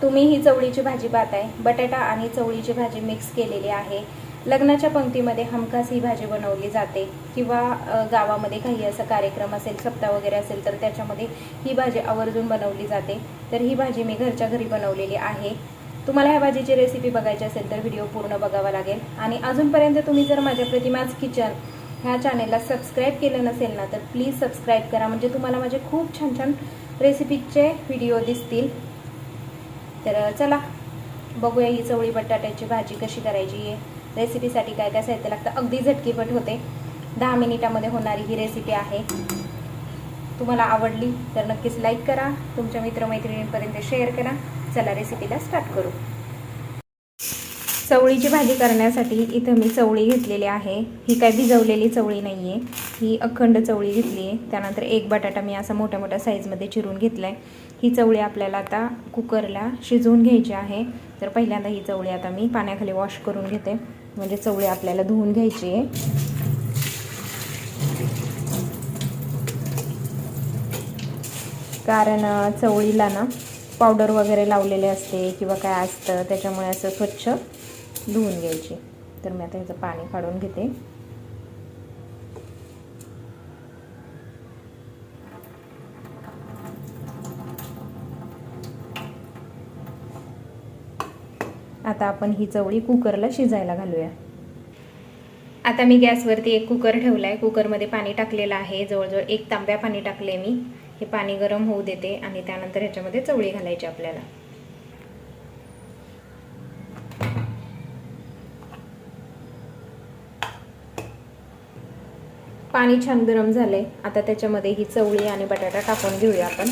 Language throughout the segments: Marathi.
तुम्ही ही चवळीची भाजी पाहताय. बटाटा आणि चवळीची भाजी मिक्स केलेली आहे. लग्नाच्या पंक्तीमध्ये हमखास ही भाजी बनवली जाते किंवा गावामध्ये काही असा कार्यक्रम असेल, सप्ताह वगैरे असेल तर त्याच्यामध्ये ही भाजी आवर्जून बनवली जाते. तर ही भाजी मी घरच्या घरी बनवलेली आहे. तुम्हाला ह्या भाजीची रेसिपी बघायची असेल तर व्हिडिओ पूर्ण बघावा लागेल. आणि अजूनपर्यंत तुम्ही जर माझ्या प्रतिमाज किचन ह्या चॅनेलला सबस्क्राईब केलं नसेल ना तर प्लीज सबस्क्राईब करा, म्हणजे तुम्हाला माझे खूप छान छान रेसिपीचे व्हिडिओ दिसतील. तर चला बघूया ही चवळी बटाट्याची भाजी कशी करायची आहे. रेसिपीसाठी काय काय साहित्य लागतं, अगदी झटकीपट होते. 10 मिनिटामध्ये होणारी ही रेसिपी आहे. तुम्हाला आवडली तर नक्कीच लाईक करा, तुमच्या मित्रमैत्रिणींपर्यंत शेअर करा. चला रेसिपीला स्टार्ट करू. चवळीची भाजी करण्यासाठी इथं मी चवळी घेतलेली आहे. ही काय भिजवलेली चवळी नाही आहे, ही अखंड चवळी घेतली आहे. त्यानंतर एक बटाटा मी असा मोठ्या मोठ्या साईजमध्ये चिरून घेतला आहे. ही चवळी आपल्याला आता कुकरला शिजवून घ्यायची आहे. तर पहिल्यांदा ही चवळी आता मी पाण्याखाली वॉश करून घेते, म्हणजे चवळी आपल्याला धुवून घ्यायची आहे. कारण चवळीला ना पावडर वगैरे लावलेले असते किंवा काय असतं, त्याच्यामुळे असं स्वच्छ धुवून घ्यायची. तर मी आता ह्याचं पाणी काढून घेते. आता आपण ही चवळी कुकरला शिजायला घालूया. आता मी गॅसवरती एक कुकर ठेवला आहे. कुकरमध्ये पाणी टाकलेलं आहे, जवळजवळ 1 तांब्या पाणी टाकले मी. हे पाणी गरम होऊ देते आणि त्यानंतर ह्याच्यामध्ये चवळी घालायची आपल्याला. पाणी छान गरम झाले. आता त्याच्यामध्ये ही चवळी आणि बटाटा टाकून घेऊया आपण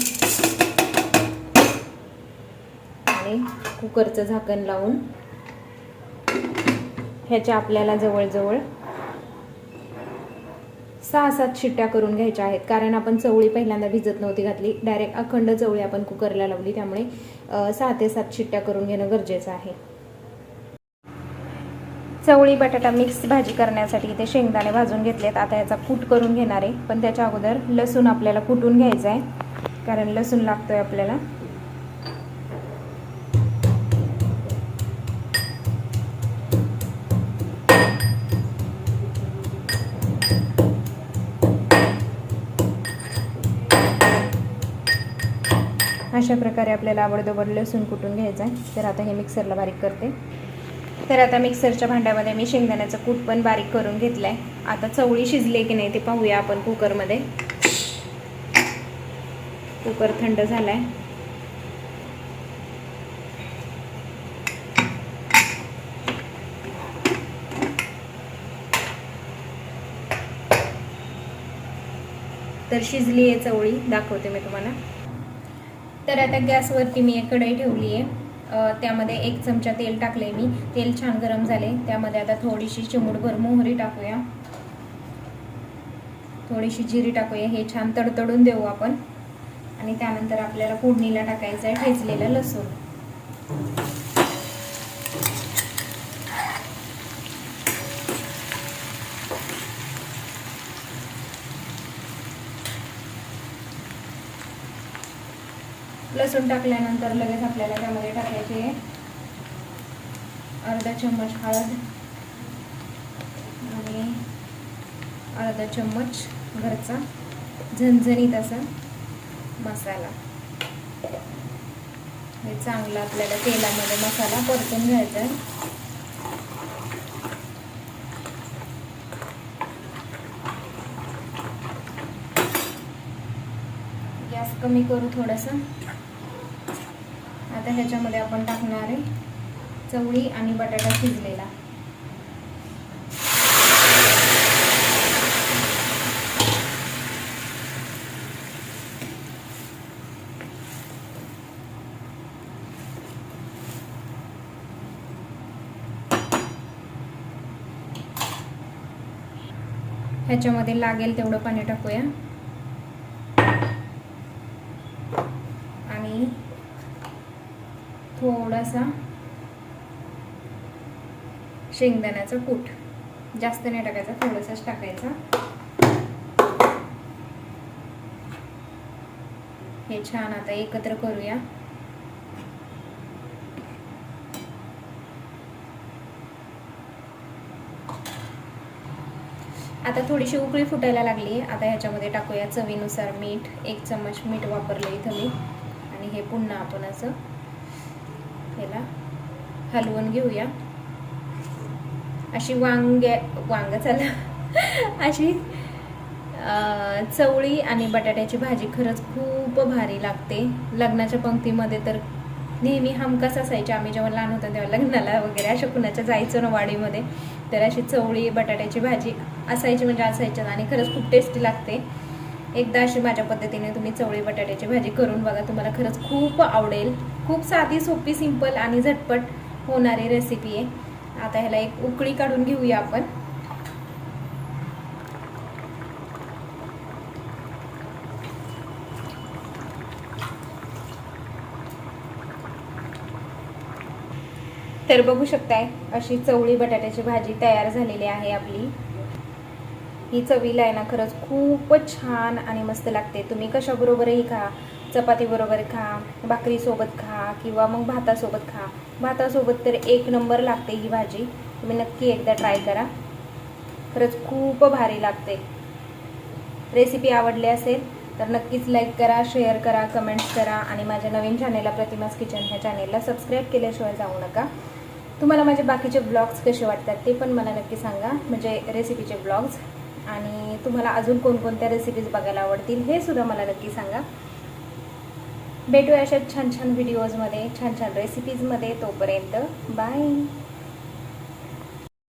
आणि कुकरचं झाकण लावून ह्याच्या आपल्याला जवळजवळ 6-7 शिट्ट्या करून घ्यायच्या आहेत. कारण आपण चवळी पहिल्यांदा भिजत नव्हती घातली, डायरेक्ट अखंड चवळी आपण कुकरला लावली, त्यामुळे 6 ते 7 शिट्ट्या करून घेणं गरजेचं आहे. चवळी बटाटा मिक्स भाजी करण्यासाठी इथे शेंगदाणे भाजून घेतलेत. आता याचा कूट करून घेणार आहे, पण त्याच्या अगोदर लसूण आपल्याला कुटून घ्यायचा आहे, कारण लसूण लागतोय आपल्याला. अशा प्रकारे आपल्याला आवडदोबड लसूण कुटून घ्यायचं आहे. तर आता हे मिक्सरला बारीक करते. तर आता मिक्सरच्या भांड्यामध्ये मी शेंगदाण्याचं कूट पण बारीक करून घेतलं आहे. आता चवळी शिजले की नाही ते पाहूया आपण कुकरमध्ये. कुकर थंड झाला आहे. तर शिजली आहे चवळी, दाखवते मी तुम्हाला. तर आता गॅसवरती मी एक कढई ठेवली आहे. त्यामध्ये 1 चमचा तेल टाकले मी. तेल छान गरम झाले. त्यामध्ये आता थोडीशी चिमूटभर मोहरी टाकूया, थोडीशी जिरी टाकूया. हे छान तडतडून देऊ आपण आणि त्यानंतर आपल्याला फोडणीला टाकायचं आहे ठेचलेलं लसूण. लसूण टाकल्यानंतर लगेच आपल्याला त्यामध्ये टाकायचे अर्धा चम्मच हळद आणि अर्धा चम्मच घरचा झणझणीत असा मसाला. हे चांगला आपल्याला तेलामध्ये मसाला परतून घ्यायचा आहे. गॅस कमी करू थोडासा. आता ह्याच्यामध्ये आपण टाकणार आहे चवळी आणि बटाटा शिजलेला. ह्याच्यामध्ये लागेल तेवढं पाणी टाकूया आणि थोडासा शेंगदाण्याचा कूट, जास्त नाही टाकायचा, थोडंसंच टाकायचा. हे छान आता एकत्र करूया. आता थोडीशी उकळी फुटायला लागली. आता ह्याच्यामध्ये टाकूया चवीनुसार मीठ. 1 चम्मच मीठ वापरलं इथं मी. आणि हे पुन्हा आपण असं ह्याला हलवून घेऊया. अशी वांग झालं अशी चवळी आणि बटाट्याची भाजी खरंच खूप भारी लागते. लग्नाच्या पंक्तीमध्ये तर नेहमी हमखास असायची. आम्ही जेव्हा लहान होतो तेव्हा लग्नाला वगैरे अशा कुणाच्या जायचं ना वाडीमध्ये, तर अशी चवळी बटाट्याची भाजी असायची म्हणजे असायची. आणि खरंच खूप टेस्टी लागते. एकदा अशी माझ्या पद्धतीने तुम्ही चवळी बटाट्याची भाजी करून बघा, तुम्हाला खरंच खूप आवडेल. खूप साधी सोपी सिंपल आणि झटपट होणारी रेसिपी आहे. आता ह्याला एक उकळी काढून घेऊया आपण. तर बघू शकताय अशी चवळी बटाट्याची भाजी तयार झालेली आहे आपली. ही चवीला आहे ना खरंच खूपच छान आणि मस्त लागते. तुम्ही कशाबरोबरही खा, चपातीबरोबर खा, भाकरीसोबत खा किंवा मग भातासोबत खा. भातासोबत तर 1 नंबर लागते ही भाजी. तुम्ही नक्की एकदा ट्राय करा, खरंच खूप भारी लागते. रेसिपी आवडली असेल तर नक्कीच लाईक करा, शेअर करा, कमेंट्स करा आणि माझ्या नवीन चॅनेलला प्रतिमास किचन ह्या चॅनेलला सबस्क्राईब केल्याशिवाय जाऊ नका. तुम्हाला माझे बाकीचे ब्लॉग्स कसे वाटतात ते पण मला नक्की सांगा, म्हणजे रेसिपीचे ब्लॉग्स. आणि तुम्हाला अजून कोणकोणत्या रेसिपीज बघायला आवडतील हे सुद्धा मला नक्की सांगा. भेटूया अशा छान छान व्हिडिओजमध्ये, छान छान रेसिपीजमध्ये. तोपर्यंत बाय.